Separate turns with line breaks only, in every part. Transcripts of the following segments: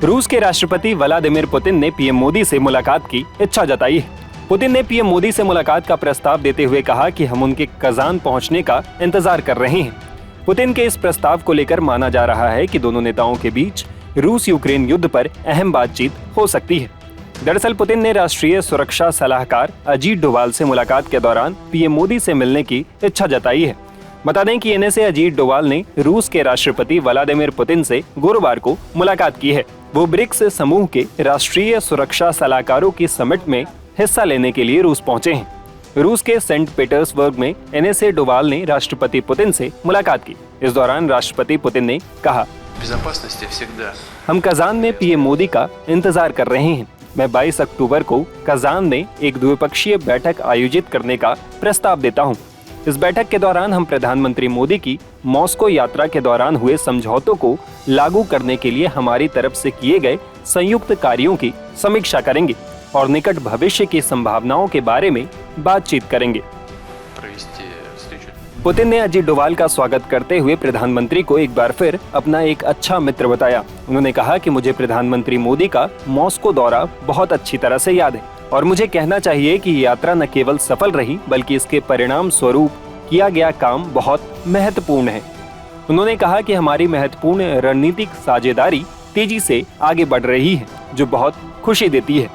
रूस के राष्ट्रपति व्लादिमीर पुतिन ने पीएम मोदी से मुलाकात की इच्छा जताई है। पुतिन ने पीएम मोदी से मुलाकात का प्रस्ताव देते हुए कहा कि हम उनके कजान पहुंचने का इंतजार कर रहे हैं। पुतिन के इस प्रस्ताव को लेकर माना जा रहा है कि दोनों नेताओं के बीच रूस यूक्रेन युद्ध पर अहम बातचीत हो सकती है। दरअसल पुतिन ने राष्ट्रीय सुरक्षा सलाहकार अजीत डोवाल से मुलाकात के दौरान पीएम मोदी से मिलने की इच्छा जताई है। बता दें कि एनएसए अजीत डोवाल ने रूस के राष्ट्रपति व्लादिमीर पुतिन से गुरुवार को मुलाकात की है। वो ब्रिक्स समूह के राष्ट्रीय सुरक्षा सलाहकारों की समिट में हिस्सा लेने के लिए रूस पहुंचे हैं। रूस के सेंट पीटर्सबर्ग में एनएसए डोवाल ने राष्ट्रपति पुतिन से मुलाकात की। इस दौरान राष्ट्रपति पुतिन ने कहा, हम कजान में पीएम मोदी का इंतजार कर रहे हैं। मैं 22 अक्टूबर को कजान में एक द्विपक्षीय बैठक आयोजित करने का प्रस्ताव देता हूं। इस बैठक के दौरान हम प्रधानमंत्री मोदी की मॉस्को यात्रा के दौरान हुए समझौतों को लागू करने के लिए हमारी तरफ से किए गए संयुक्त कार्यों की समीक्षा करेंगे और निकट भविष्य की संभावनाओं के बारे में बातचीत करेंगे। पुतिन ने अजीत डोवाल का स्वागत करते हुए प्रधानमंत्री को एक बार फिर अपना एक अच्छा मित्र बताया। उन्होंने कहा कि मुझे प्रधानमंत्री मोदी का मॉस्को दौरा बहुत अच्छी तरह से याद है और मुझे कहना चाहिए कि ये यात्रा न केवल सफल रही बल्कि इसके परिणाम स्वरूप किया गया काम बहुत महत्वपूर्ण है। उन्होंने कहा कि हमारी महत्वपूर्ण रणनीतिक साझेदारी तेजी से आगे बढ़ रही है, जो बहुत खुशी देती है।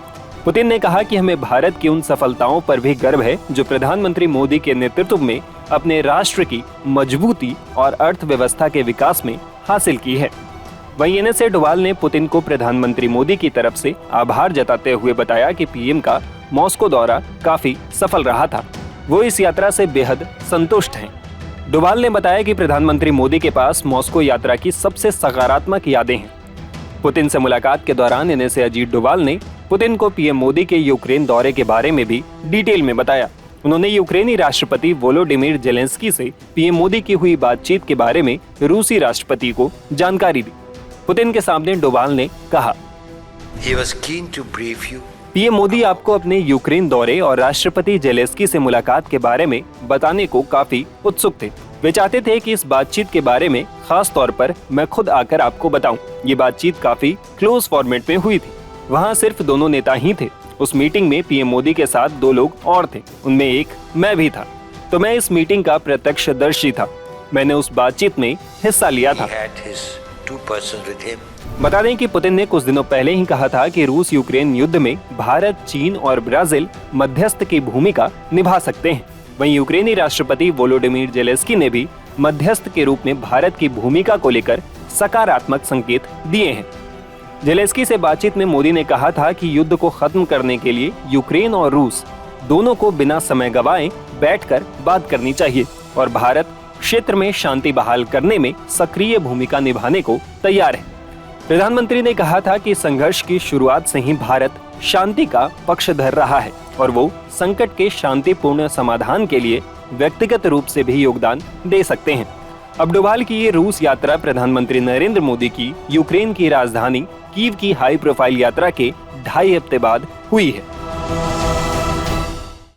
पुतिन ने कहा कि हमें भारत की उन सफलताओं पर भी गर्व है जो प्रधानमंत्री मोदी के नेतृत्व में अपने राष्ट्र की मजबूती और अर्थव्यवस्था के विकास में हासिल की है। वहीं एनएसए डोवाल ने पुतिन को प्रधानमंत्री मोदी की तरफ से आभार जताते हुए बताया कि पीएम का मॉस्को दौरा काफी सफल रहा था। वो इस यात्रा से बेहद संतुष्ट हैं। डोवाल ने बताया कि प्रधानमंत्री मोदी के पास मॉस्को यात्रा की सबसे सकारात्मक यादें हैं। पुतिन से मुलाकात के दौरान एनएसए अजीत डोवाल ने पुतिन को पीएम मोदी के यूक्रेन दौरे के बारे में भी डिटेल में बताया। उन्होंने यूक्रेनी राष्ट्रपति वोलोडिमीर जेलेंस्की से पीएम मोदी की हुई बातचीत के बारे में रूसी राष्ट्रपति को जानकारी दी। पुतिन के सामने डोवाल ने कहा, पीएम मोदी आपको अपने यूक्रेन दौरे और राष्ट्रपति जेलेंस्की से मुलाकात के बारे में बताने को काफी उत्सुक थे। वे चाहते थे कि इस बातचीत के बारे में खास तौर पर मैं खुद आकर आपको बताऊं। ये बातचीत काफी क्लोज फॉर्मेट में हुई थी। वहाँ सिर्फ दोनों नेता ही थे। उस मीटिंग में पीएम मोदी के साथ 2 लोग और थे, उनमें एक मैं भी था। तो मैं इस मीटिंग का प्रत्यक्षदर्शी था। मैंने उस बातचीत में हिस्सा लिया था। बता दें कि पुतिन ने कुछ दिनों पहले ही कहा था कि रूस यूक्रेन युद्ध में भारत, चीन और ब्राजील मध्यस्थ की भूमिका निभा सकते हैं। वहीं यूक्रेनी राष्ट्रपति वोलोडिमीर जेलेंस्की ने भी मध्यस्थ के रूप में भारत की भूमिका को लेकर सकारात्मक संकेत दिए हैं। जेलेंस्की से बातचीत में मोदी ने कहा था कि युद्ध को खत्म करने के लिए यूक्रेन और रूस दोनों को बिना समय गंवाए बैठकर बात करनी चाहिए और भारत क्षेत्र में शांति बहाल करने में सक्रिय भूमिका निभाने को तैयार है। प्रधानमंत्री ने कहा था कि संघर्ष की शुरुआत से ही भारत शांति का पक्षधर रहा है और वो संकट के शांतिपूर्ण समाधान के लिए व्यक्तिगत रूप से भी योगदान दे सकते हैं। अब डोवाल की ये रूस यात्रा प्रधानमंत्री नरेंद्र मोदी की यूक्रेन की राजधानी कीव की हाई प्रोफाइल यात्रा के 2.5 हफ्ते बाद हुई है।